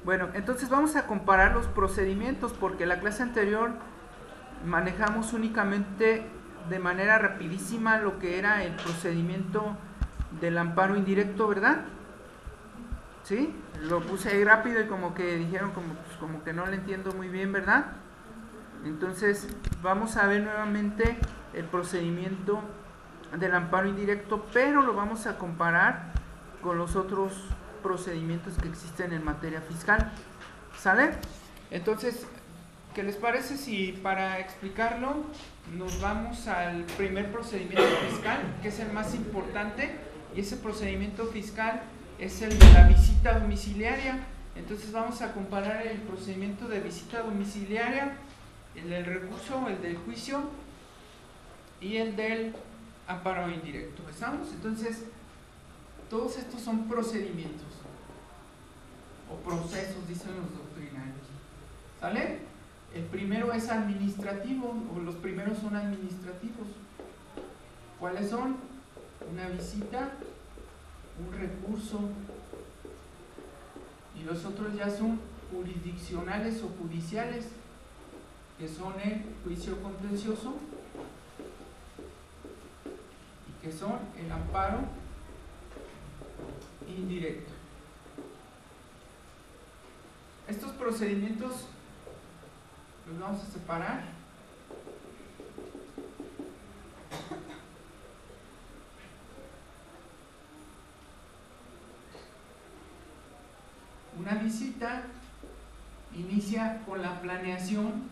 Bueno, entonces vamos a comparar los procedimientos, porque la clase anterior manejamos únicamente de manera rapidísima lo que era el procedimiento del amparo indirecto, ¿verdad? ¿Sí? Lo puse ahí rápido y como que dijeron como que no le entiendo muy bien, ¿verdad? Entonces vamos a ver nuevamente el procedimiento del amparo indirecto, pero lo vamos a comparar con los otros procedimientos que existen en materia fiscal. ¿Sale? Entonces, ¿qué les parece si para explicarlo nos vamos al primer procedimiento fiscal, que es el más importante? Y ese procedimiento fiscal es el de la visita domiciliaria. Entonces vamos a comparar el procedimiento de visita domiciliaria, el del recurso, el del juicio y el del amparo indirecto. ¿Estamos? Entonces, todos estos son procedimientos o procesos, dicen los doctrinarios. ¿Sale? El primero es administrativo, o los primeros son administrativos. ¿Cuáles son? Una visita, un recurso, y los otros ya son jurisdiccionales o judiciales, que son el juicio contencioso y que son el amparo indirecto. Estos procedimientos los vamos a separar. Una visita inicia con la planeación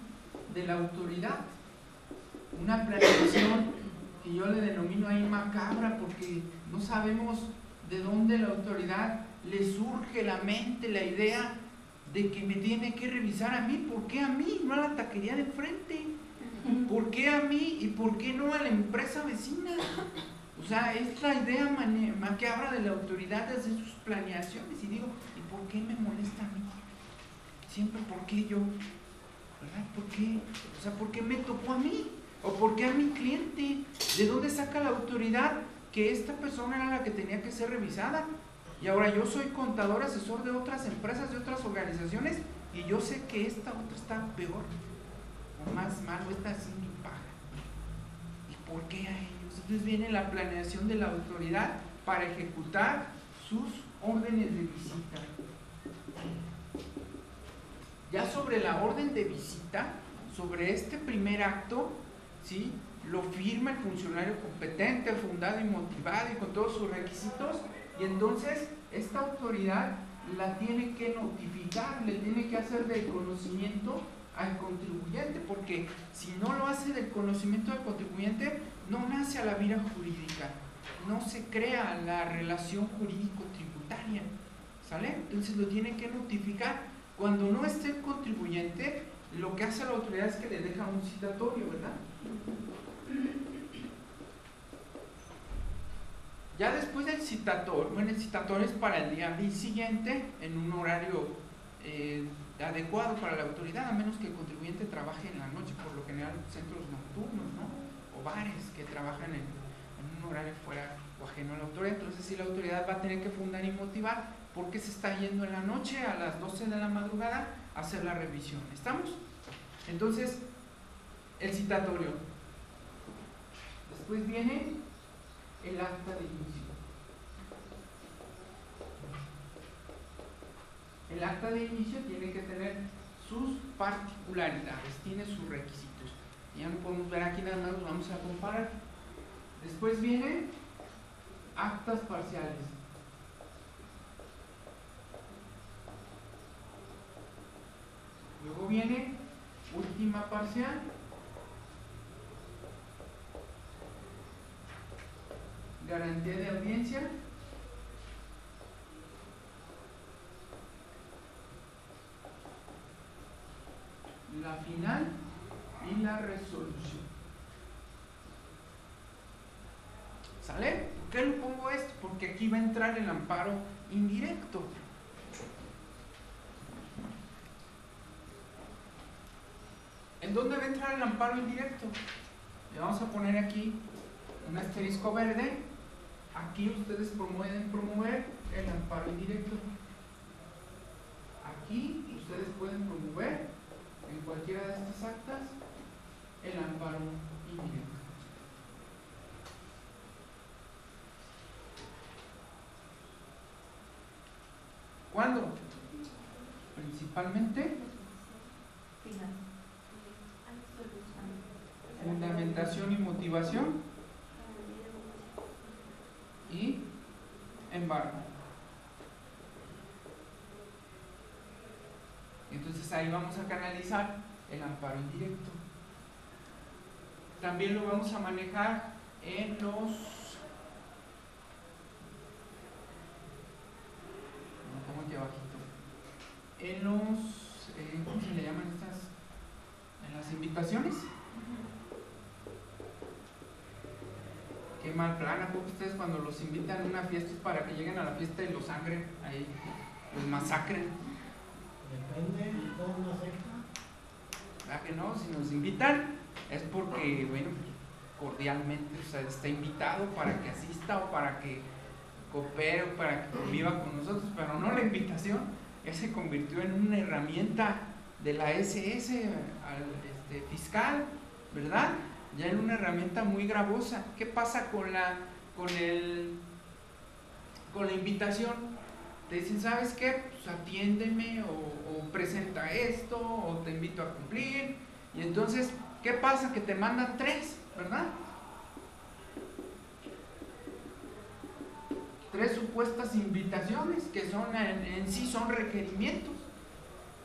de la autoridad. Una planeación que yo le denomino ahí macabra, porque no sabemos de dónde la autoridad le surge la mente, la idea de que me tiene que revisar a mí. ¿Por qué a mí? No a la taquería de enfrente. ¿Por qué a mí y por qué no a la empresa vecina? O sea, es la idea macabra de la autoridad desde sus planeaciones. Y digo, ¿y por qué me molesta a mí? Siempre, ¿por qué yo? ¿Verdad? ¿Por qué? O sea, ¿por qué me tocó a mí? ¿O por qué a mi cliente? ¿De dónde saca la autoridad que esta persona era la que tenía que ser revisada? Y ahora yo soy contador, asesor de otras empresas, de otras organizaciones, y yo sé que esta otra está peor, o más mal, o está haciendo paga. ¿Y por qué a ellos? Entonces viene la planeación de la autoridad para ejecutar sus órdenes de visita. Ya sobre la orden de visita, sobre este primer acto, ¿sí?, lo firma el funcionario competente, fundado y motivado y con todos sus requisitos. Y entonces esta autoridad la tiene que notificar, le tiene que hacer del conocimiento al contribuyente, porque si no lo hace del conocimiento del contribuyente, no nace a la vía jurídica, no se crea la relación jurídico-tributaria, ¿sale? Entonces lo tiene que notificar. Cuando no esté el contribuyente, lo que hace la autoridad es que le deja un citatorio, ¿verdad? Ya después del citatorio, bueno, el citatorio es para el día siguiente en un horario adecuado para la autoridad, a menos que el contribuyente trabaje en la noche, por lo general centros nocturnos, ¿no?, o bares que trabajan en un horario fuera o ajeno a la autoridad. Entonces sí, la autoridad va a tener que fundar y motivar por qué se está yendo en la noche a las 12 de la madrugada a hacer la revisión. ¿Estamos? Entonces, el citatorio. Después viene el acta de inicio. El acta de inicio tiene que tener sus particularidades, tiene sus requisitos. Ya no podemos ver aquí, nada más los vamos a comparar. Después vienen actas parciales. Luego viene última parcial. Garantía de audiencia. La final y la resolución. ¿Sale? ¿Por qué lo pongo esto? Porque aquí va a entrar el amparo indirecto. ¿En dónde va a entrar el amparo indirecto? Le vamos a poner aquí un asterisco verde. Aquí ustedes pueden promover el amparo indirecto. Aquí y ustedes pueden promover en cualquiera de estas actas el amparo indirecto. ¿Cuándo? Principalmente fundamentación y motivación y embargo. Entonces ahí vamos a canalizar el amparo indirecto. También lo vamos a manejar en los ¿cómo se le llaman estas? En las invitaciones. Qué mal plan, ¿a poco ustedes cuando los invitan a una fiesta es para que lleguen a la fiesta y los sangren ahí, los masacren? Depende, ¿todo una secta? ¿Verdad que no? Si nos invitan es porque, bueno, cordialmente, o sea, está invitado para que asista o para que coopere o para que conviva con nosotros, pero no la invitación. Ya se convirtió en una herramienta de la SS fiscal, ¿verdad? Ya en una herramienta muy gravosa. ¿Qué pasa con la invitación? Te dicen, ¿sabes qué? Pues atiéndeme o presenta esto o te invito a cumplir. Y entonces, ¿qué pasa? Que te mandan 3, ¿verdad? 3 supuestas invitaciones que son en sí son requerimientos.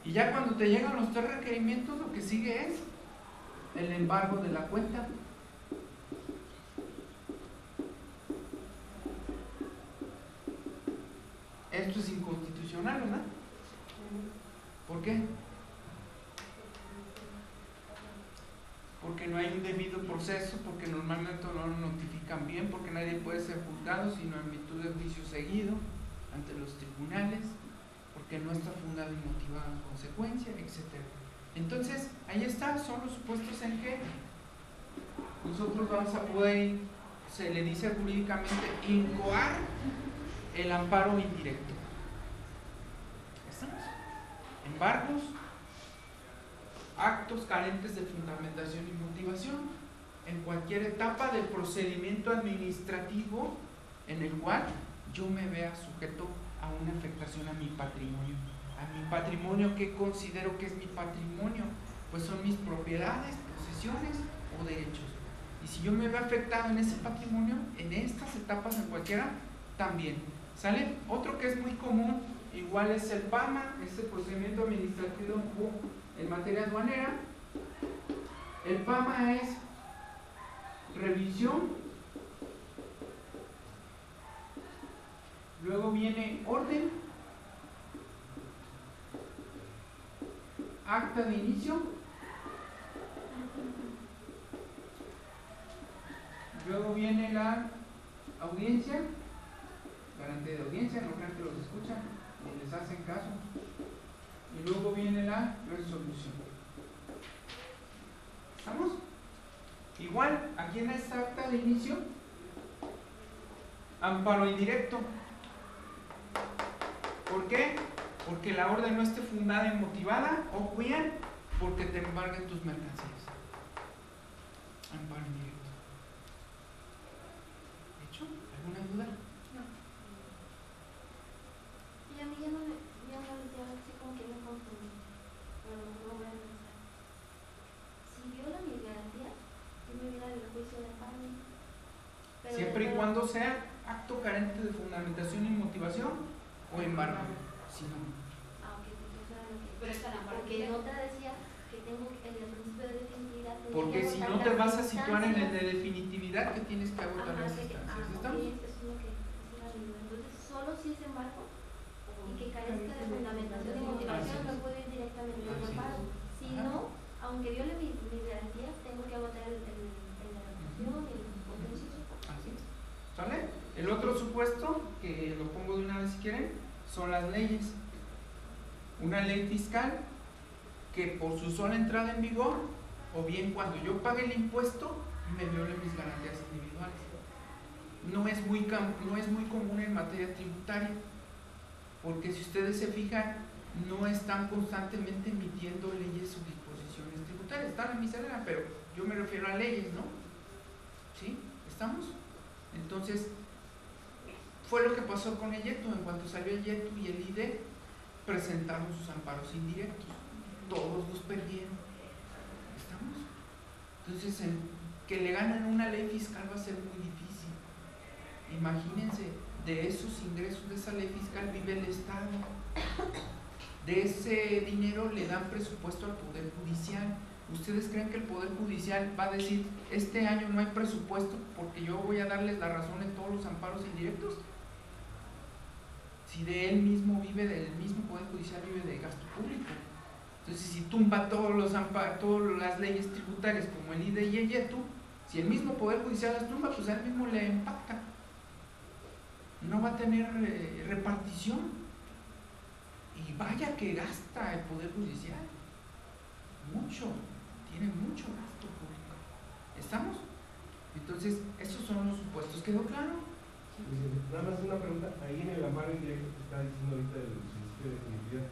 Y ya cuando te llegan los 3 requerimientos, lo que sigue es el embargo de la cuenta. Esto es inconstitucional, ¿verdad? ¿Por qué? Porque no hay un debido proceso, porque normalmente no lo notifican bien, porque nadie puede ser juzgado sino en virtud de juicio seguido ante los tribunales, porque no está fundada y motivada en consecuencia, etc. Entonces, ahí está, son los supuestos en que nosotros vamos a poder, se le dice jurídicamente, incoar el amparo indirecto. ¿Estamos? Embargos, actos carentes de fundamentación y motivación en cualquier etapa del procedimiento administrativo en el cual yo me vea sujeto a una afectación a mi patrimonio que considero que es mi patrimonio, pues son mis propiedades, posesiones o derechos. Y si yo me veo afectado en ese patrimonio, en estas etapas, en cualquiera, también. ¿Sale? Otro que es muy común, igual es el PAMA, es el procedimiento administrativo en materia aduanera. El PAMA es revisión, luego viene orden, acta de inicio, luego viene la audiencia, garantía de audiencia, no crean que los escuchan ni les hacen caso, y luego viene la resolución. ¿Estamos? Igual, aquí en esta acta de inicio, amparo indirecto. ¿Por qué? Porque la orden no esté fundada y motivada, o bien porque te embarguen tus mercancías. Amparo indirecto. ¿Hecho? ¿Alguna duda? No. Y a mí ya así como que me confundí. Pero no voy a empezar. Si viola mis garantías, yo me voy a ir al juicio de pago. Siempre y cuando sea acto carente de fundamentación y motivación o embargo. Si no. Ah, ok, entonces era lo que. Pero está la parte. Porque en otra decía que tengo que el principio de definitividad. Porque si no te vas a situar en el de definitividad, que tienes que agotar las instancias. ¿Estamos? Eso es lo que es la duda. Entonces, solo si es embargo y que carezca de fundamentación y motivación, no puedo ir directamente al amparo. Si no, aunque viole mis garantías, tengo que agotar el de la resolución y el contencioso. Así es. ¿Sale? El otro supuesto, que lo pongo de una vez si quieren, son las leyes. Una ley fiscal que por su sola entrada en vigor, o bien cuando yo pague el impuesto, me viole mis garantías individuales. No es muy común en materia tributaria, porque si ustedes se fijan, no están constantemente emitiendo leyes o disposiciones tributarias. Están en miscelánea, pero yo me refiero a leyes, ¿no? ¿Sí? ¿Estamos? Entonces, fue lo que pasó con el YETU. En cuanto salió el YETU y el IDE, presentaron sus amparos indirectos. Todos los perdieron. ¿Estamos? Entonces, que le ganen una ley fiscal va a ser muy difícil. Imagínense, de esos ingresos de esa ley fiscal vive el Estado. De ese dinero le dan presupuesto al Poder Judicial. ¿Ustedes creen que el Poder Judicial va a decir, este año no hay presupuesto porque yo voy a darles la razón en todos los amparos indirectos? Si de él mismo vive, del mismo Poder Judicial vive de gasto público. Entonces, si tumba todos los amparos, todas las leyes tributarias como el IDE y el YETU, si el mismo Poder Judicial las tumba, pues a él mismo le impacta. No va a tener repartición. Y vaya que gasta el Poder Judicial. Mucho. Tiene mucho gasto público. ¿Estamos? Entonces, esos son los supuestos. ¿Quedó claro? Nada más una pregunta. Ahí en el amparo indirecto que está diciendo ahorita el principio de definitividad,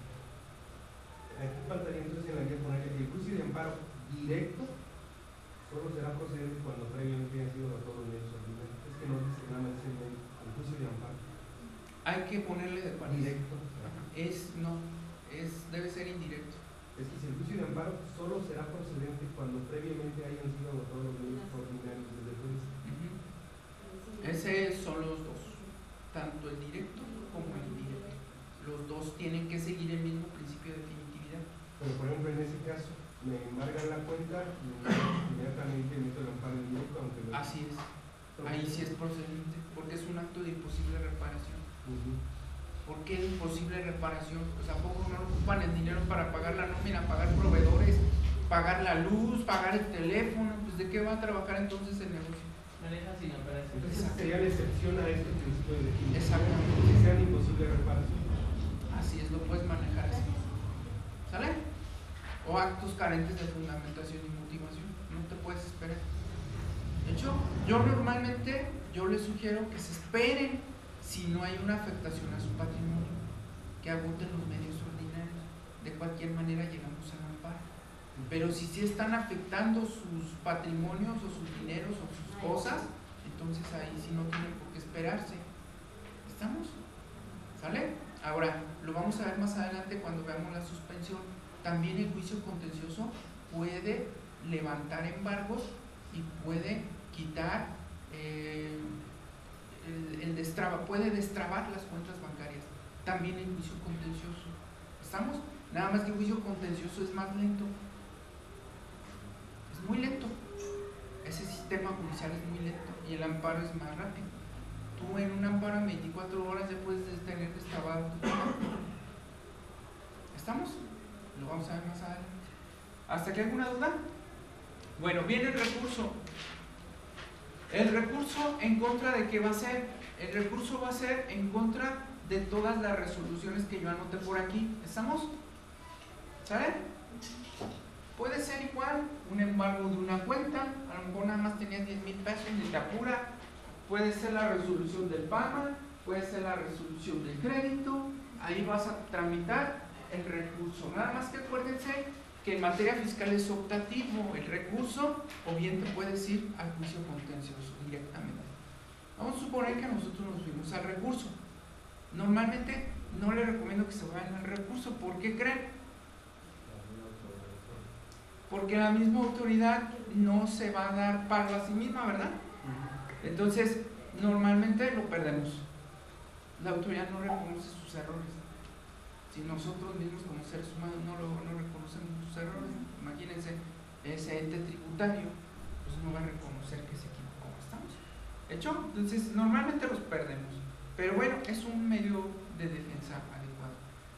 aquí faltaría entonces en la guía poner el juicio de amparo directo solo será procedente cuando previamente hayan sido todos los medios ordinarios. Es que no dice nada más el juicio de amparo. Hay que ponerle de parte. Directo. Debe ser indirecto. Es que si el juicio de amparo solo será procedente cuando previamente hayan sido agotados los medios ordinarios desde el juicio. Ese son los dos, tanto el directo como el indirecto. Los dos tienen que seguir el mismo principio de definitividad. Pero por ejemplo, en ese caso, me embargan la cuenta y inmediatamente meto el amparo indirecto, aunque no. Así es. Ahí sí es procedente, porque es un acto de imposible reparación. ¿Por qué imposible reparación? Pues ¿a poco no ocupan el dinero para pagar la nómina, pagar proveedores, pagar la luz, pagar el teléfono? Pues ¿de qué va a trabajar entonces el negocio? Me deja sin operación. Entonces sería la excepción a este principio de definitividad. Exactamente. Que sea imposible reparación. Así es, lo puedes manejar así. ¿Sale? O actos carentes de fundamentación y motivación. No te puedes esperar. De hecho, yo normalmente les sugiero que se esperen si no hay una afectación a su patrimonio, que agoten los medios ordinarios. De cualquier manera llegamos al amparo. Pero si sí están afectando sus patrimonios o sus dineros o sus cosas, entonces ahí sí no tienen por qué esperarse. ¿Estamos? ¿Sale? Ahora, lo vamos a ver más adelante cuando veamos la suspensión. También el juicio contencioso puede levantar embargos y puede quitar puede destrabar las cuentas bancarias. También el juicio contencioso. ¿Estamos? Nada más que el juicio contencioso es más lento. Es muy lento. Ese sistema judicial es muy lento y el amparo es más rápido. Tú en un amparo en 24 horas ya puedes tener destrabado tu cuenta. ¿Estamos? Lo vamos a ver más adelante. ¿Hasta aquí alguna duda? Bueno, viene el recurso. ¿El recurso en contra de qué va a ser? El recurso va a ser en contra de todas las resoluciones que yo anoté por aquí. ¿Estamos? ¿Sale? Puede ser igual un embargo de una cuenta, a lo mejor nada más tenías 10,000 pesos y te apura. Puede ser la resolución del PAMA, puede ser la resolución del crédito. Ahí vas a tramitar el recurso. Nada más que acuérdense que en materia fiscal es optativo el recurso, o bien te puedes ir al juicio contencioso directamente. Vamos a suponer que nosotros nos fuimos al recurso. Normalmente no les recomiendo que se vayan al recurso. ¿Por qué creen? Porque la misma autoridad no se va a dar pago a sí misma, ¿verdad? Entonces, normalmente lo perdemos. La autoridad no reconoce sus errores. Si nosotros mismos como seres humanos no reconocemos sus errores, imagínense, ese ente tributario pues no va a reconocer que se equivocó. ¿Estamos? ¿Hecho? Entonces, normalmente los perdemos. Pero bueno, es un medio de defensa adecuado.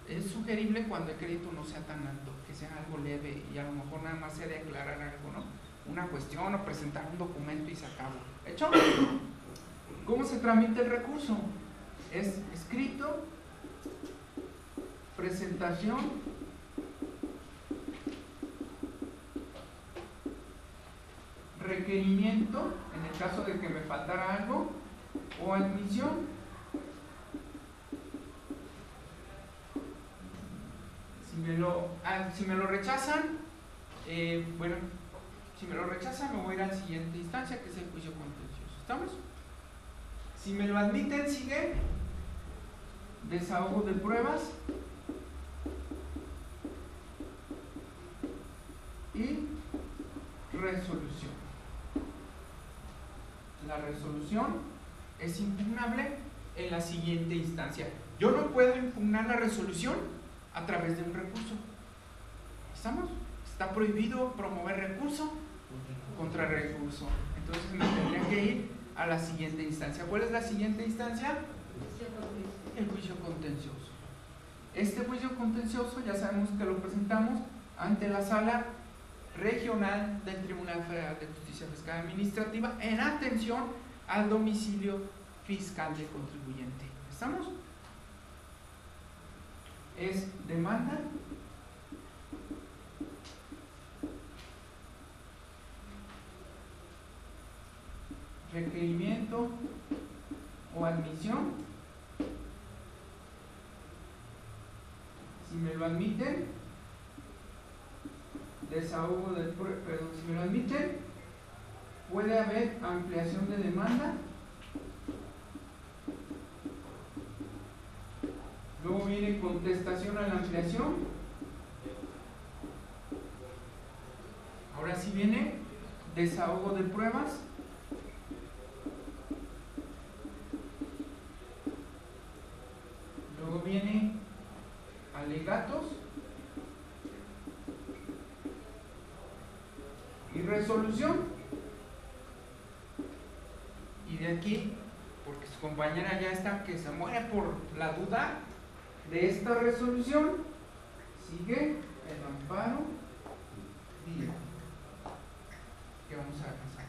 Es sugerible cuando el crédito no sea tan alto, que sea algo leve y a lo mejor nada más sea de aclarar algo, ¿no? Una cuestión o presentar un documento y se acabó. ¿Hecho? ¿Cómo se tramita el recurso? Es escrito, presentación, requerimiento, en el caso de que me faltara algo, o admisión. si me lo rechazan, bueno, si me lo rechazan me voy a ir a la siguiente instancia, que es el juicio contencioso. ¿Estamos? Si me lo admiten, sigue desahogo de pruebas y resolución. La resolución es impugnable en la siguiente instancia. Yo no puedo impugnar la resolución a través de un recurso. ¿Estamos? Está prohibido promover recurso contra recurso. Entonces me tendría que ir a la siguiente instancia. ¿Cuál es la siguiente instancia? El juicio contencioso. Este juicio contencioso ya sabemos que lo presentamos ante la Sala Regional del Tribunal Federal de Justicia Fiscal Administrativa en atención al domicilio fiscal del contribuyente. ¿Estamos? Es demanda requerimiento o admisión. Si me lo admiten, desahogo del perdón, si me lo admiten, puede haber ampliación de demanda. Luego viene contestación a la ampliación. Ahora sí viene desahogo de pruebas. Luego viene alegatos y resolución. Y de aquí, porque su compañera ya está que se muere por la duda de esta resolución, sigue el amparo directo que vamos a alcanzar.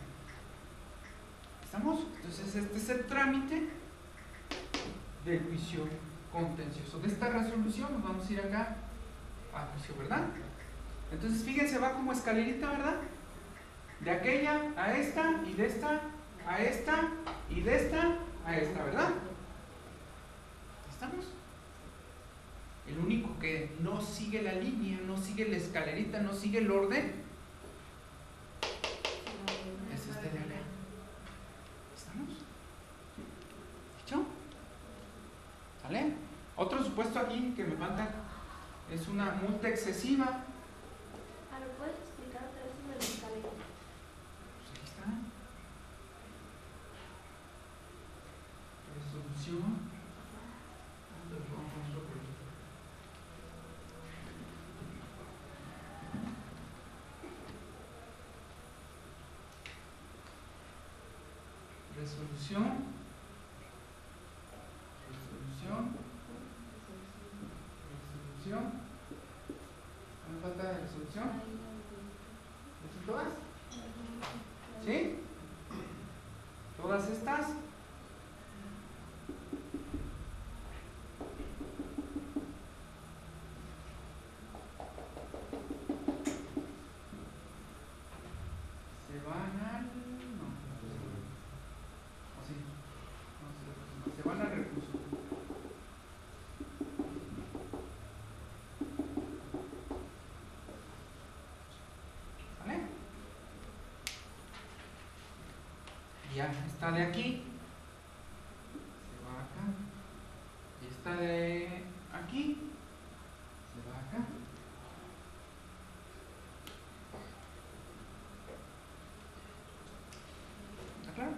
¿Estamos? Entonces este es el trámite del juicio contencioso. De esta resolución nos vamos a ir acá al juicio, ¿verdad? Entonces fíjense, va como escalerita, ¿verdad? De aquella a esta, y de esta a esta, y de esta a esta, ¿verdad? ¿Estamos? El único que no sigue la línea, no sigue la escalerita, no sigue el orden, es este de acá. ¿Estamos? ¿Dicho? ¿Sale? Otro supuesto aquí que me falta es una multa excesiva. ¿Me puedes explicar otra vez sobre la escalera? Pues aquí está. Resolución. Resolución. ¿Me falta la resolución? ¿Son todas? ¿Sí? ¿Todas estas? Se van al... no. ¿O sí? No, se van al recurso. ¿Vale? Ya está de aquí. Se va acá. Y está de aquí. Se va acá. ¿Está claro?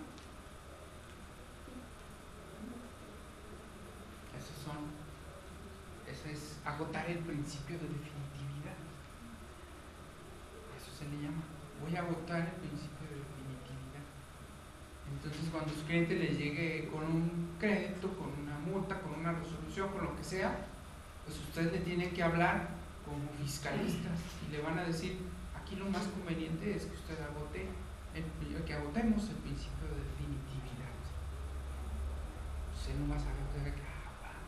Eso es agotar el principio de definitividad. Eso se le llama. Voy a agotar el principio de definitividad. Entonces, cuando su cliente le llegue con un crédito, con una multa, con una resolución, con lo que sea, pues usted le tiene que hablar como fiscalistas y le van a decir, aquí lo más conveniente es que usted que agotemos el principio de definitividad. Usted no va a saber que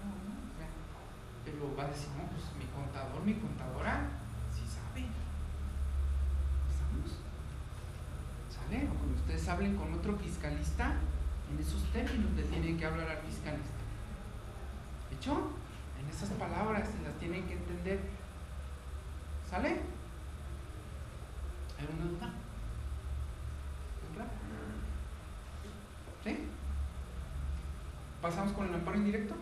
¿no? O sea, pero va a decir, no, pues mi contador, mi contadora, sí sabe. ¿Estamos? ¿Sale? O cuando ustedes hablen con otro fiscalista, en esos términos le tienen que hablar al fiscalista. ¿Hecho? En esas palabras se las tienen que entender ¿Sale? ¿Alguna duda? ¿Otra? ¿Sí? ¿Pasamos con el amparo indirecto?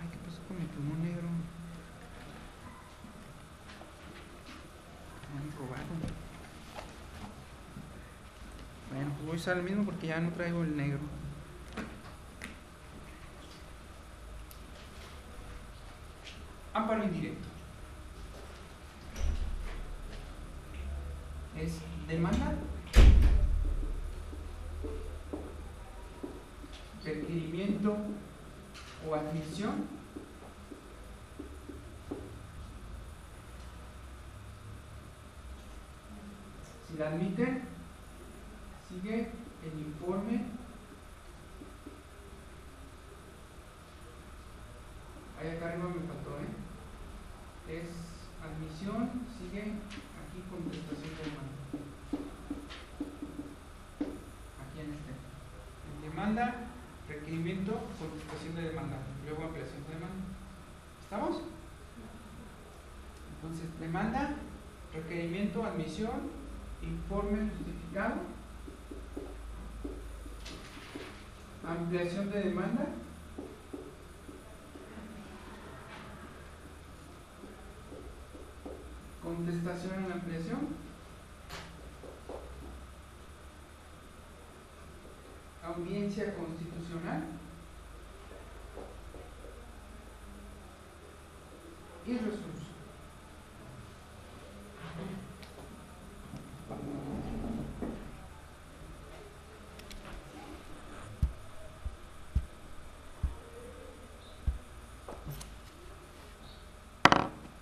Ay, ¿qué pasó con mi plumón negro? Me han robado. Bueno, pues voy a usar el mismo porque ya no traigo el negro. Amparo indirecto. Es demanda, requerimiento o admisión si la admiten sigue el informe. Ahí acá arriba me faltó, es admisión, sigue aquí contestación de demanda. Aquí en demanda, requerimiento, contestación de demanda, luego ampliación de demanda. ¿Estamos? Entonces, demanda, requerimiento, admisión, informe justificado, ampliación de demanda, contestación en la ampliación, audiencia constitucional y resolución.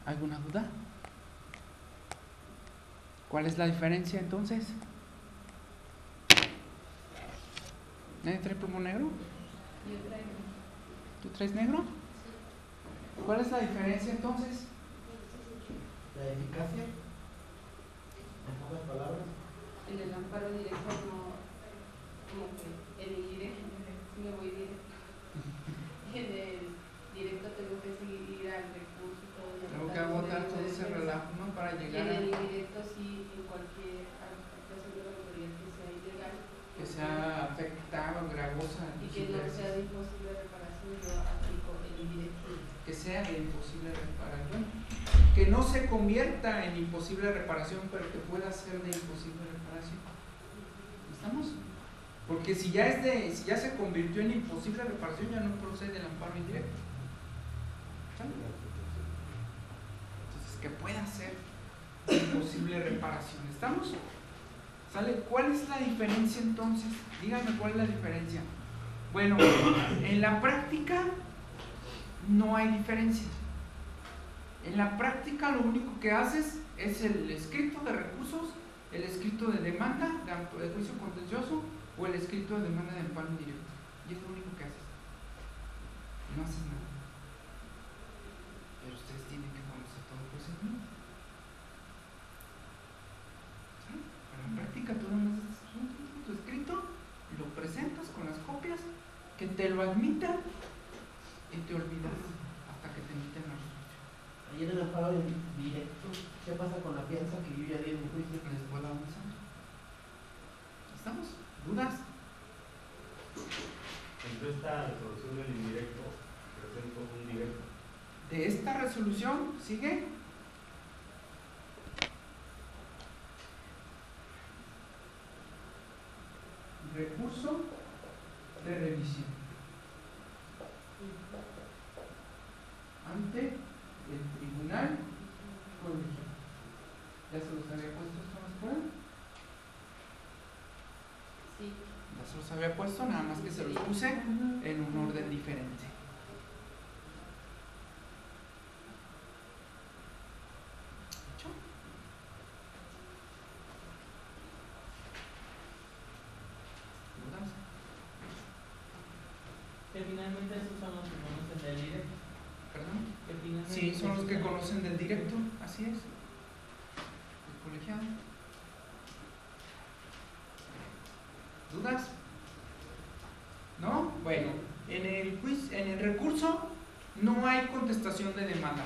¿Alguna duda? ¿Cuál es la diferencia entonces? ¿Nadie trae plumón negro? Yo traigo. ¿Tú traes negro? ¿Cuál es la diferencia entonces? La eficacia, en pocas palabras. En el amparo directo no, como que en el directo sí me voy directo. En el directo tengo que seguir al recurso y todo. Tengo que agotar todo ese relajo, ¿no? Para Y llegar en el a indirecto sí, en cualquier actuación de la autoridad que sea ilegal. que sea afectada o gravosa. Y que no sea de imposible reparación, yo aplico el indirecto. Que sea de imposible reparación. Que no se convierta en imposible reparación, pero que pueda ser de imposible reparación. ¿Estamos? Porque si ya se convirtió en imposible reparación, ya no procede el amparo indirecto. ¿Sale? Entonces, que pueda ser de imposible reparación. ¿Estamos? ¿Sale? ¿Cuál es la diferencia entonces? Díganme cuál es la diferencia. Bueno, en la práctica no hay diferencia. En la práctica lo único que haces es el escrito de recursos, el escrito de demanda de juicio contencioso o el escrito de demanda de amparo indirecto. Y es lo único que haces. No haces nada. Pero ustedes tienen que conocer todo el procedimiento. ¿Sí? En la práctica tú no haces tu escrito, lo presentas con las copias, que te lo admitan y te olvidas hasta que te emiten la resolución. Ahí en el amparo directo, ¿qué pasa con la fianza que yo ya di en mi juicio? Les puedo avanzar. ¿Estamos? ¿Dudas? Entonces esta resolución del indirecto presento un directo. De esta resolución sigue recurso de revisión ante el tribunal colegiado. ¿Ya se los había puesto esto en la escuela? Sí. Ya se los había puesto, nada más que se los puse en un orden diferente. ¿Hecho? ¿Dudas? Que finalmente esos son los que conocen del directo. ¿Perdón? Que finalmente Sí, son los que esos conocen del directo, así es. Por colegiado. ¿Dudas? ¿No? Bueno, en el recurso no hay contestación de demanda.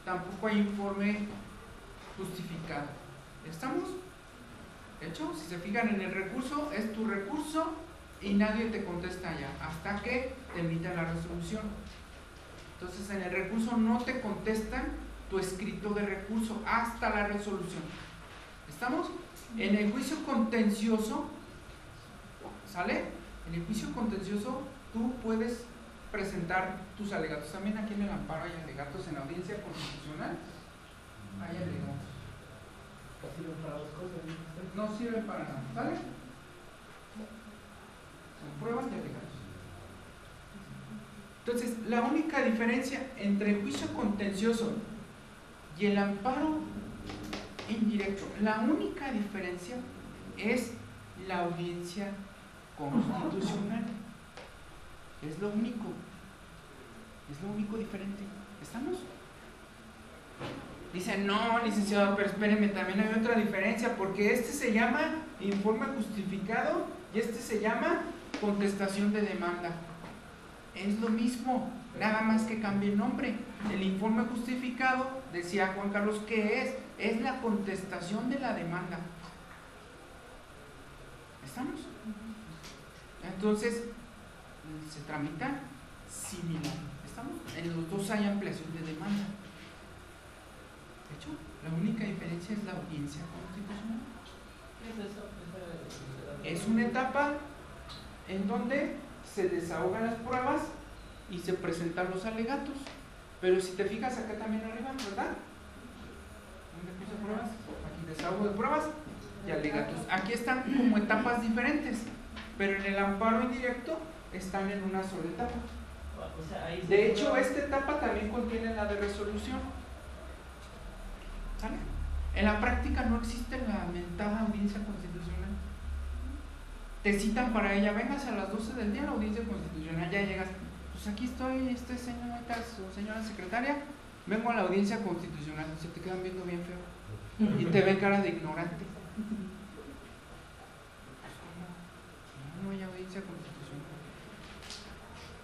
Tampoco hay informe justificado. ¿Estamos? De hecho, si se fijan en el recurso, es tu recurso y nadie te contesta ya hasta que te emita la resolución. Entonces, en el recurso no te contestan tu escrito de recurso hasta la resolución. ¿Estamos? En el juicio contencioso, ¿sale? En el juicio contencioso tú puedes presentar tus alegatos. También aquí en el amparo hay alegatos, en la audiencia constitucional hay alegatos. Sirven para dos cosas, ¿no? No sirven para nada, ¿sale? Son pruebas de alegatos. Entonces, la única diferencia entre el juicio contencioso y el amparo indirecto, la única diferencia es la audiencia constitucional. Es lo único diferente. ¿Estamos? Dicen, no, licenciado, pero espérenme, también hay otra diferencia, porque este se llama informe justificado y este se llama contestación de demanda. Es lo mismo, nada más que cambie el nombre. El informe justificado, decía Juan Carlos, ¿qué es? Es la contestación de la demanda. ¿Estamos? Entonces, se tramita similar. ¿Estamos? En los dos hay ampliación de demanda. De hecho, la única diferencia es la audiencia constitucional. ¿Qué es eso? Es una etapa en donde se desahogan las pruebas y se presentan los alegatos. Pero si te fijas acá también arriba, ¿verdad? ¿Dónde puse pruebas? Aquí desahogo de pruebas y alegatos. Aquí están como etapas diferentes, pero en el amparo indirecto están en una sola etapa. O sea, ahí De hecho, esta etapa también contiene la de resolución. ¿Sale? En la práctica no existe la mentada audiencia constitucional. Te citan para ella, vengas a las 12 del día a la audiencia constitucional, ya llegas, pues aquí estoy, señorita o señora secretaria, vengo a la audiencia constitucional, se te quedan viendo bien feo y te ven cara de ignorante. No hay audiencia constitucional.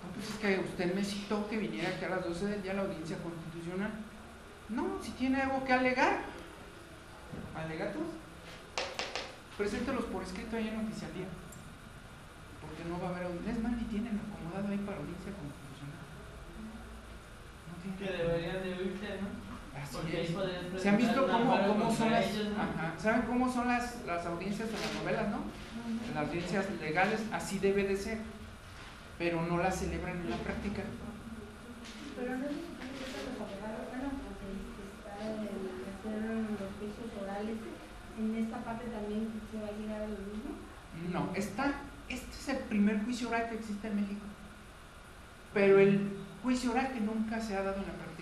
No, pues es que usted me citó que viniera aquí a las 12 del día a la audiencia constitucional. No, si tiene algo que alegar, alegatos, preséntelos por escrito ahí en oficialía, porque no va a haber audiencia. Es más, ni tienen acomodado ahí para audiencia constitucional. No tienen. que deberían de oírse, ¿no? Así Porque es. ahí podrían ¿Se han visto presentar un amparo cómo son contra las, ellos, ¿no? ajá, ¿saben cómo son las audiencias de las novelas, no? Las audiencias legales, así debe de ser, pero no las celebran en la práctica. Pero no se supone que eso los abogados, bueno, porque está hacer los juicios orales, en esta parte también se va a llegar a lo mismo. No, este es el primer juicio oral que existe en México, pero el juicio oral que nunca se ha dado en la práctica.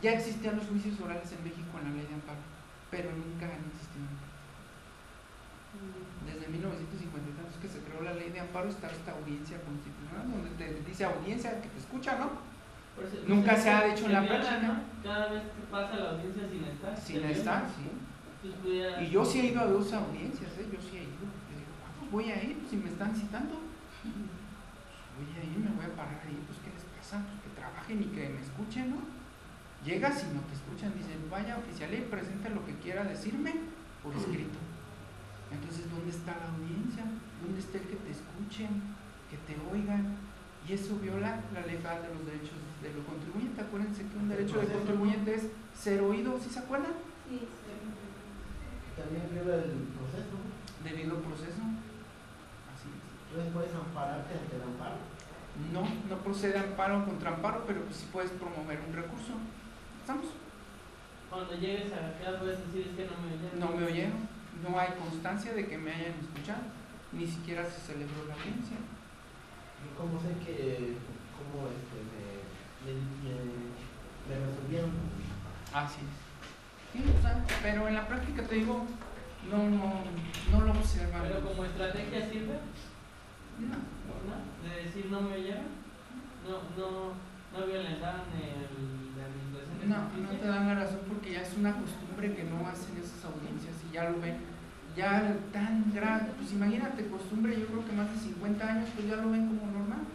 Ya existían los juicios orales en México en la ley de amparo, pero nunca han existido. Desde 1953 que se creó la ley de amparo está esta audiencia constitucional, donde te dice audiencia que te escucha, ¿no? Por eso, Nunca se ha dicho en la viola, práctica. ¿no? Cada vez que pasa la audiencia sin estar. Sin se estar, viola. sí. Entonces, pudiera- Y yo sí he ido a 2 audiencias, yo sí he ido. Yo digo, vamos, voy a ir, pues, si me están citando. Voy a ir, me voy a parar ahí, pues ¿qué les pasa? Pues que trabajen y que me escuchen, ¿no? Llegas y no te escuchan, dicen, vaya oficial y presente lo que quiera decirme por escrito. Entonces, ¿dónde está la audiencia? ¿Dónde está el que te escuchen, que te oigan? Y eso viola la ley federal de los derechos de los contribuyentes. Acuérdense que un derecho de contribuyente es ser oído, ¿sí se acuerdan? Sí. También viola el proceso. Debido proceso. Así es. Entonces puedes ampararte ante el amparo. No procede amparo contra amparo, pero pues sí puedes promover un recurso. ¿Estamos? Cuando llegues a acá puedes decir es que no me oyeron. No me oyeron, no hay constancia de que me hayan escuchado, ni siquiera se celebró la audiencia. ¿Y cómo sé que me resolvieron? Así es. Sí, o sea, pero en la práctica te digo, no lo observan. Pero como estrategia sirve, No. ¿no? De decir no me oyeron, no violentaron el la administración. No te dan la razón porque ya es una costumbre que no hacen esas audiencias y ya lo ven, ya tan grave, pues imagínate, costumbre, yo creo que más de 50 años, pues ya lo ven como normal.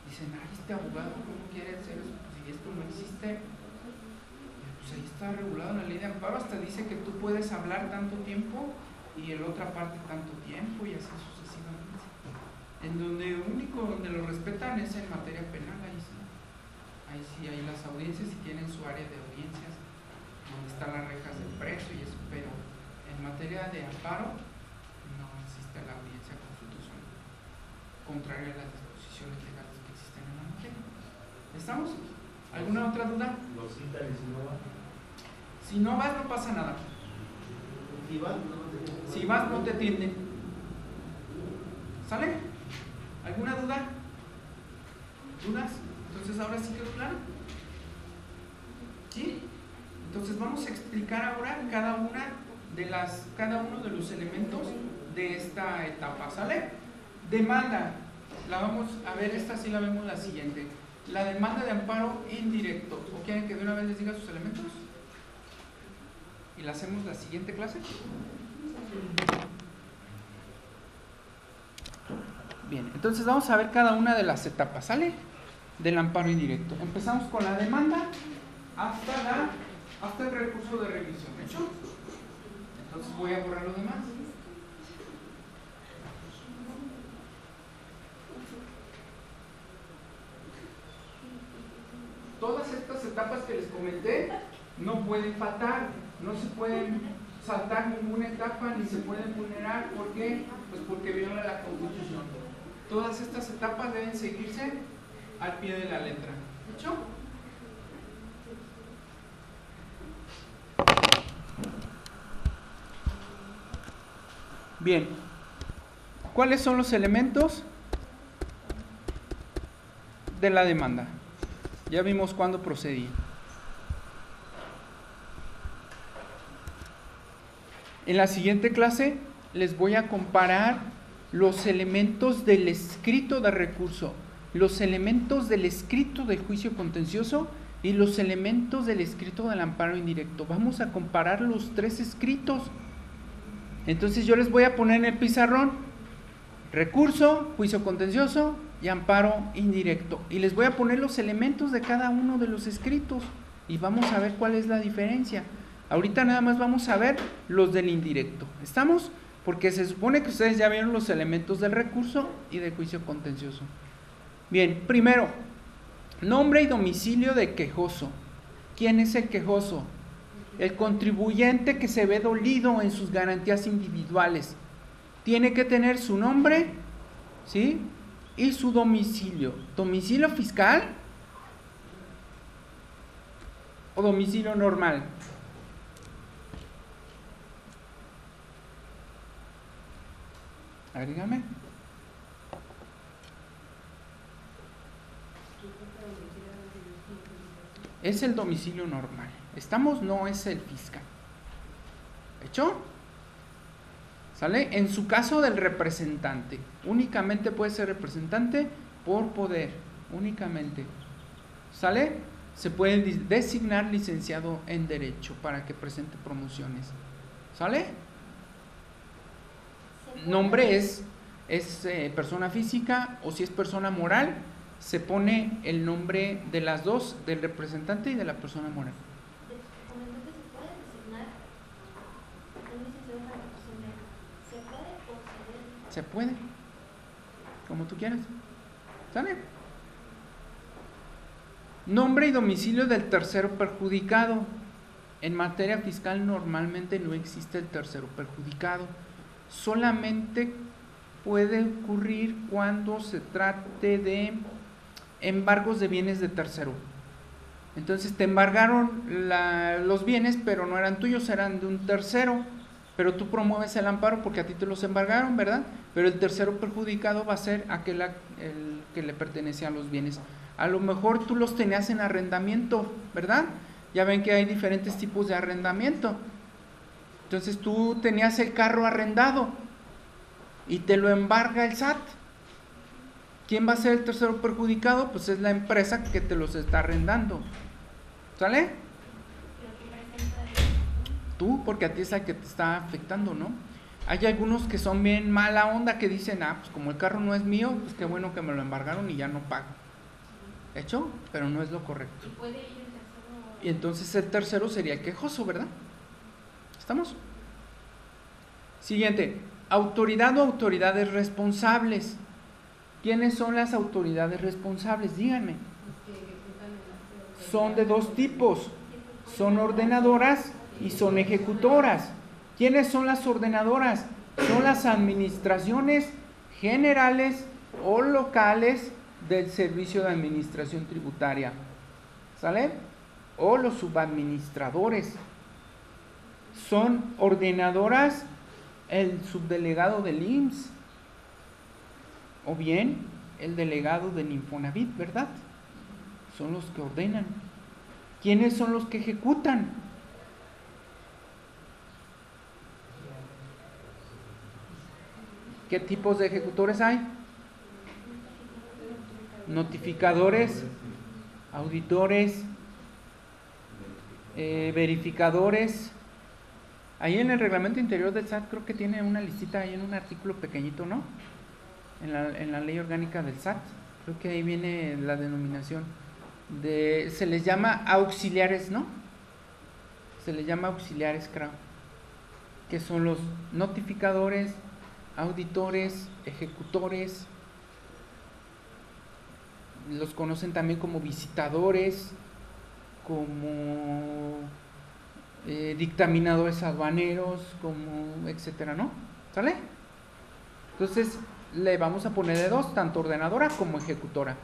Dicen, ay, este abogado, ¿cómo quiere hacer eso? Pues si esto no existe, pues ahí está regulado en la ley de amparo, hasta dice que tú puedes hablar tanto tiempo y en la otra parte tanto tiempo y así sucesivamente. En donde único donde lo respetan es en materia penal, ahí sí hay las audiencias y tienen su área de audiencias donde están las rejas del preso y eso, pero en materia de amparo no existe la audiencia constitucional, contraria a las disposiciones legales que existen en la materia. ¿Estamos? ¿Alguna otra duda? Lo citan y si no va. Si no vas, no pasa nada. Si vas, no te atienden. Si vas, no te atienden. ¿Sale? ¿Alguna duda? ¿Dudas? Entonces, ¿ahora sí quedó claro? ¿Sí? Entonces, vamos a explicar ahora cada uno de los elementos de esta etapa. ¿Sale? Demanda. La vamos a ver, esta sí la vemos la siguiente. La demanda de amparo indirecto. ¿O quieren que de una vez les diga sus elementos? ¿Y la hacemos la siguiente clase? Bien, entonces vamos a ver cada una de las etapas, ¿sale? Del amparo indirecto. Empezamos con la demanda hasta el recurso de revisión, ¿hecho? Entonces voy a borrar lo demás. Todas estas etapas que les comenté no pueden faltar, no se pueden saltar ninguna etapa ni se pueden vulnerar. ¿Por qué? Pues porque viola la Constitución. Todas estas etapas deben seguirse al pie de la letra. ¿Hecho? Bien. ¿Cuáles son los elementos de la demanda? Ya vimos cuándo procedía. En la siguiente clase les voy a comparar los elementos del escrito de recurso, los elementos del escrito del juicio contencioso y los elementos del escrito del amparo indirecto. Vamos a comparar los tres escritos. Entonces yo les voy a poner en el pizarrón recurso, juicio contencioso y amparo indirecto. Y les voy a poner los elementos de cada uno de los escritos y vamos a ver cuál es la diferencia. Ahorita nada más vamos a ver los del indirecto. ¿Estamos? Porque se supone que ustedes ya vieron los elementos del recurso y del juicio contencioso. Bien, primero, nombre y domicilio de quejoso. ¿Quién es el quejoso? El contribuyente que se ve dolido en sus garantías individuales. Tiene que tener su nombre, ¿sí? Y su domicilio. ¿Domicilio fiscal o domicilio normal? A ver, dígame. Es el domicilio normal. ¿Estamos? No es el fiscal. ¿Hecho? ¿Sale? En su caso del representante. Únicamente puede ser representante por poder. Únicamente. ¿Sale? Se puede designar licenciado en Derecho para que presente promociones. ¿Sale? Nombre es persona física, o si es persona moral, se pone el nombre de las dos, del representante y de la persona moral. Comentó que se puede designar un licenciado para representar. ¿Se puede o se debe? Se puede, como tú quieras. ¿Sale? Nombre y domicilio del tercero perjudicado. En materia fiscal normalmente no existe el tercero perjudicado. Solamente puede ocurrir cuando se trate de embargos de bienes de tercero. Entonces te embargaron los bienes, pero no eran tuyos, eran de un tercero, pero tú promueves el amparo porque a ti te los embargaron, ¿verdad? Pero el tercero perjudicado va a ser aquel el que le pertenece a los bienes. A lo mejor tú los tenías en arrendamiento, ¿verdad? Ya ven que hay diferentes tipos de arrendamiento. Entonces tú tenías el carro arrendado y te lo embarga el SAT. ¿Quién va a ser el tercero perjudicado? Pues es la empresa que te los está arrendando. ¿Sale? Tú, porque a ti es el que te está afectando, ¿no? Hay algunos que son bien mala onda que dicen, pues como el carro no es mío, pues qué bueno que me lo embargaron y ya no pago. ¿Hecho? Pero no es lo correcto. ¿Y puede ir el tercero? Y entonces el tercero sería el quejoso, ¿verdad? ¿Estamos? Siguiente, autoridad o autoridades responsables. ¿Quiénes son las autoridades responsables? Díganme. Los que ejecutan el acto. Son de dos tipos. Son ordenadoras y son ejecutoras. ¿Quiénes son las ordenadoras? Son las administraciones generales o locales del Servicio de Administración Tributaria. ¿Sale? O los subadministradores. Son ordenadoras el subdelegado del IMSS o bien el delegado del Infonavit, ¿verdad? Son los que ordenan. ¿Quiénes son los que ejecutan? ¿Qué tipos de ejecutores hay? Notificadores, auditores, verificadores. Ahí en el reglamento interior del SAT creo que tiene una listita ahí en un artículo pequeñito, ¿no? En la ley orgánica del SAT, creo que ahí viene la denominación se les llama auxiliares, ¿no? Se les llama auxiliares, creo, que son los notificadores, auditores, ejecutores, los conocen también como visitadores, como dictaminadores aduaneros, como etcétera, ¿no? ¿Sale? Entonces le vamos a poner de dos, tanto ordenadora como ejecutora.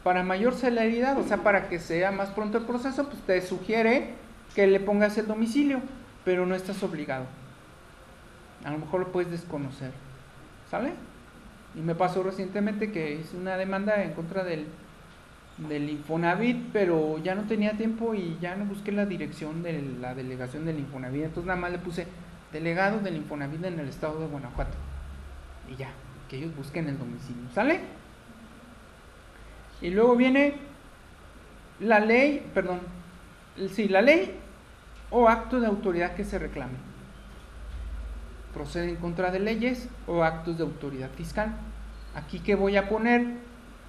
Para mayor celeridad, o sea, para que sea más pronto el proceso, pues te sugiere que le pongas el domicilio, pero no estás obligado. A lo mejor lo puedes desconocer. ¿Sale? Y me pasó recientemente que hice una demanda en contra del Infonavit, pero ya no tenía tiempo y ya no busqué la dirección de la delegación del Infonavit. Entonces nada más le puse delegado del Infonavit en el estado de Guanajuato. Y ya, que ellos busquen el domicilio. ¿Sale? Y luego viene la ley, la ley o acto de autoridad que se reclame. Procede en contra de leyes o actos de autoridad fiscal. Aquí que voy a poner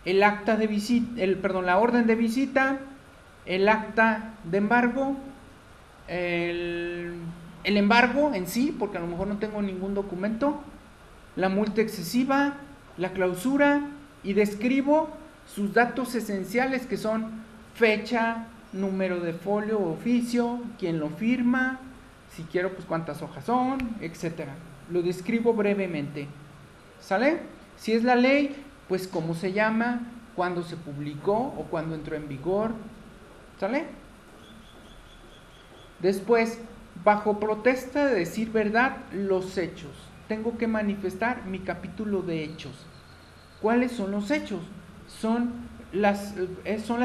el acta de visita, la orden de visita, el acta de embargo, el embargo en sí, porque a lo mejor no tengo ningún documento, la multa excesiva, la clausura, y describo sus datos esenciales, que son fecha, número de folio o oficio, quién lo firma, si quiero pues cuántas hojas son, etcétera. Lo describo brevemente. ¿Sale? Si es la ley, pues cómo se llama, cuándo se publicó o cuándo entró en vigor. ¿Sale? Después, bajo protesta de decir verdad, los hechos. Tengo que manifestar mi capítulo de hechos. ¿Cuáles son los hechos? Son las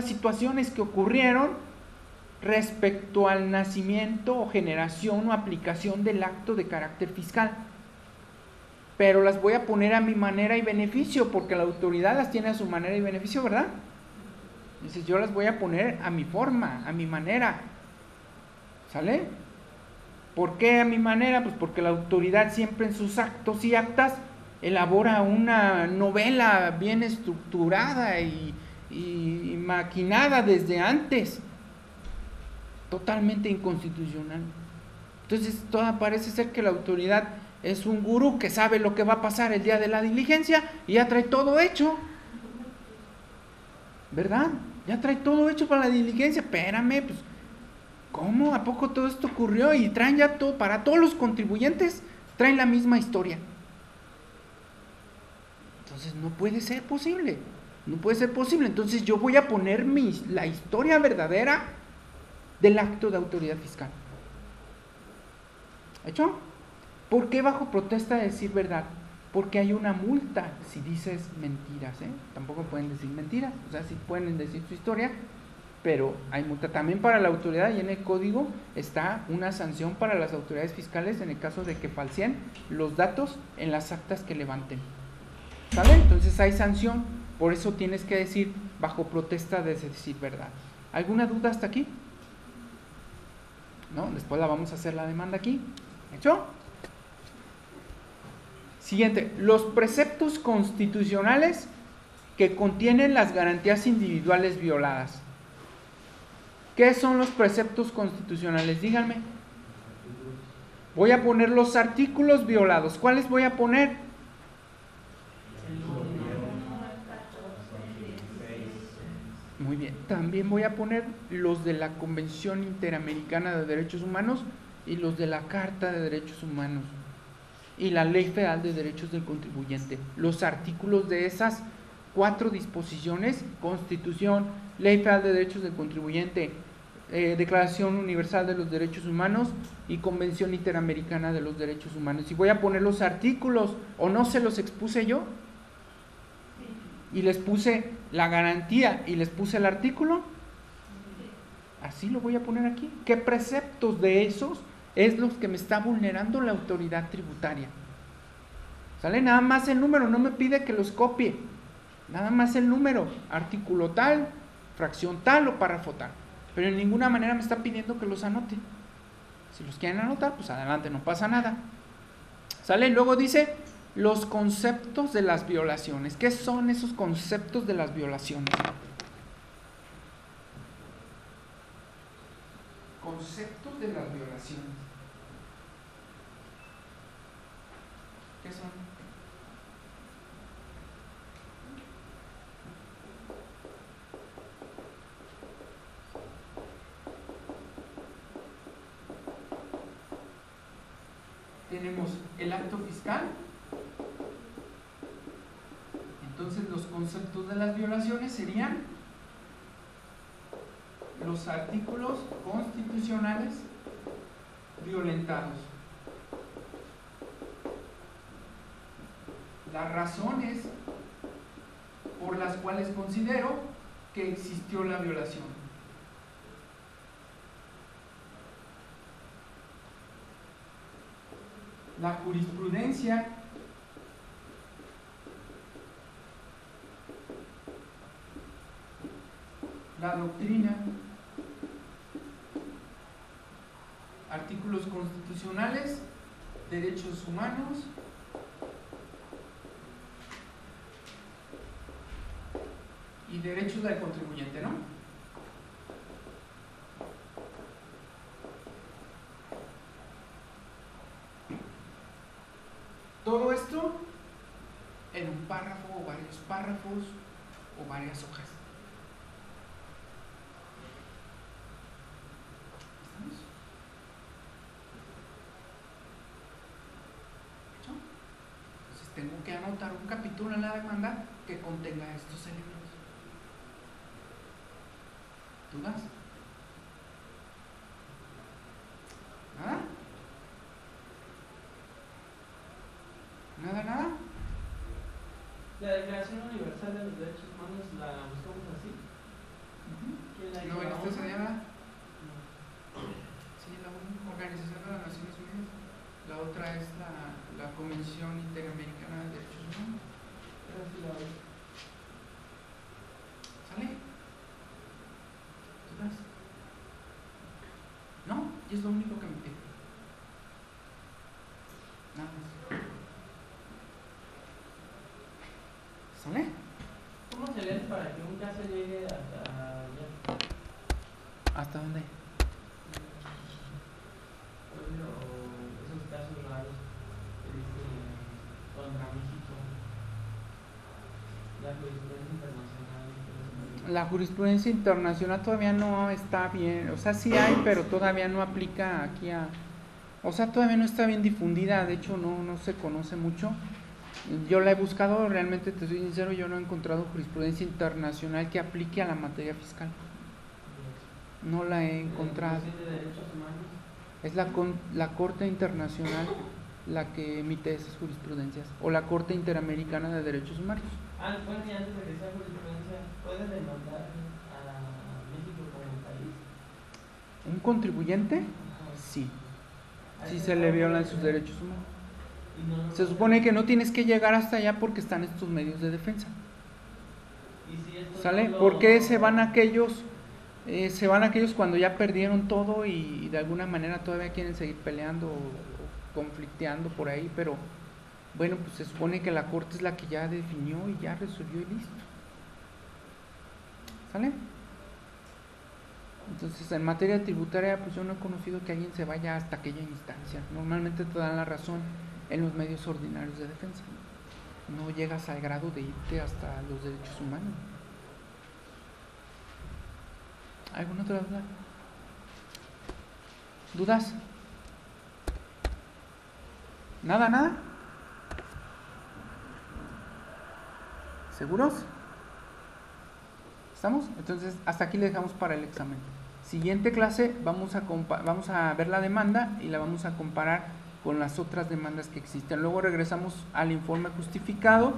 situaciones que ocurrieron respecto al nacimiento o generación o aplicación del acto de carácter fiscal. Pero las voy a poner a mi manera y beneficio, porque la autoridad las tiene a su manera y beneficio, ¿verdad? Entonces yo las voy a poner a mi forma, a mi manera. ¿Sale? ¿Por qué a mi manera? Pues porque la autoridad siempre en sus actos y actas elabora una novela bien estructurada y maquinada desde antes, totalmente inconstitucional. Entonces parece ser que la autoridad es un gurú que sabe lo que va a pasar el día de la diligencia y ya trae todo hecho, ¿verdad? Ya trae todo hecho para la diligencia. Espérame, pues ¿cómo? ¿A poco todo esto ocurrió? Y traen ya todo, para todos los contribuyentes traen la misma historia. Entonces no puede ser posible, no puede ser posible. Entonces yo voy a poner la historia verdadera del acto de autoridad fiscal. ¿Hecho? ¿Por qué bajo protesta de decir verdad? Porque hay una multa si dices mentiras, Tampoco pueden decir mentiras, o sea, sí pueden decir su historia, pero hay multa también para la autoridad, y en el código está una sanción para las autoridades fiscales en el caso de que falseen los datos en las actas que levanten. ¿Sale? Entonces hay sanción, por eso tienes que decir bajo protesta de decir verdad. ¿Alguna duda hasta aquí? ¿no? Después la vamos a hacer la demanda aquí. ¿Hecho? Siguiente, los preceptos constitucionales que contienen las garantías individuales violadas. ¿Qué son los preceptos constitucionales? Díganme. Voy a poner los artículos violados. ¿Cuáles voy a poner? Muy bien. También voy a poner los de la Convención Interamericana de Derechos Humanos y los de la Carta de Derechos Humanos y la Ley Federal de Derechos del Contribuyente. Los artículos de esas 4 disposiciones: Constitución, Ley Federal de Derechos del Contribuyente, Declaración Universal de los Derechos Humanos y Convención Interamericana de los Derechos Humanos. Y voy a poner los artículos, ¿o no se los expuse yo? Y les puse la garantía y les puse el artículo. Así lo voy a poner aquí. ¿Qué preceptos de esos es los que me está vulnerando la autoridad tributaria? ¿Sale? Nada más el número, no me pide que los copie. Nada más el número, artículo tal, fracción tal o párrafo tal. Pero en ninguna manera me está pidiendo que los anote. Si los quieren anotar, pues adelante, no pasa nada. ¿Sale? Luego dice los conceptos de las violaciones. ¿Qué son esos conceptos de las violaciones? Conceptos de las violaciones. ¿Qué son? Tenemos el acto fiscal. Entonces los conceptos de las violaciones serían los artículos constitucionales violentados, las razones por las cuales considero que existió la violación, la jurisprudencia, la doctrina, artículos constitucionales, derechos humanos, y derechos del contribuyente, ¿no? Todo esto en un párrafo o varios párrafos o varias hojas. ¿Estamos? ¿Hecho? Entonces tengo que anotar un capítulo en la demanda que contenga estos elementos. ¿Dudas? ¿Nada? ¿Nada? La Declaración Universal de los Derechos Humanos la buscamos así. ¿Quién la hizo? ¿No ¿La veniste ONU? esa llamada? No. Sí, la Organización de las Naciones Unidas. La otra es la Convención Interamericana de Derechos Humanos. Pero sí la oí. ¿Sale? ¿Dudas? No, y es lo único que me pide. Nada más. ¿Sale? ¿Cómo se le hace para que un caso llegue hasta allá? ¿Hasta dónde? Por ejemplo, esos casos raros que dicen contra México, la jurisprudencia internacional. La jurisprudencia internacional todavía no está bien, o sea, sí hay, pero todavía no aplica aquí o sea, todavía no está bien difundida, de hecho no se conoce mucho. Yo la he buscado, realmente te soy sincero, yo no he encontrado jurisprudencia internacional que aplique a la materia fiscal. No la he encontrado. ¿De derechos humanos? Es la Corte Internacional la que emite esas jurisprudencias, o la Corte Interamericana de Derechos Humanos. Bueno, y antes de que sea jurisprudencia, ¿pueden demandar a México como país? ¿Un contribuyente? Ajá. Sí. Sí se le violan sus derechos humanos. Y no, Se supone que no tienes que llegar hasta allá porque están estos medios de defensa. ¿Y si esto ¿Sale? no lo- ¿Por qué se van aquellos Se van aquellos cuando ya perdieron todo y de alguna manera todavía quieren seguir peleando o conflicteando por ahí, pero bueno, pues se supone que la corte es la que ya definió y ya resolvió y listo. ¿Sale? Entonces, en materia tributaria, pues yo no he conocido que alguien se vaya hasta aquella instancia. Normalmente te dan la razón en los medios ordinarios de defensa. No llegas al grado de irte hasta los derechos humanos. ¿Alguna otra duda? ¿Dudas? ¿Nada? ¿Seguros? ¿Estamos? Entonces, hasta aquí le dejamos para el examen. Siguiente clase vamos a ver la demanda y la vamos a comparar con las otras demandas que existen. Luego regresamos al informe justificado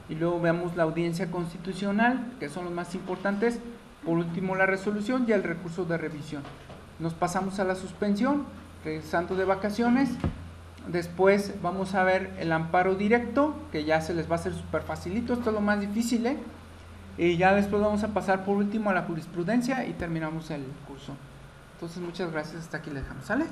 y luego veamos la audiencia constitucional, que son los más importantes. Por último, la resolución y el recurso de revisión. Nos pasamos a la suspensión, regresando de vacaciones. Después vamos a ver el amparo directo, que ya se les va a hacer súper facilito. Esto es lo más difícil, ¿eh? Y ya después vamos a pasar por último a la jurisprudencia y terminamos el curso. Entonces, muchas gracias. Hasta aquí le dejamos. ¿Sale?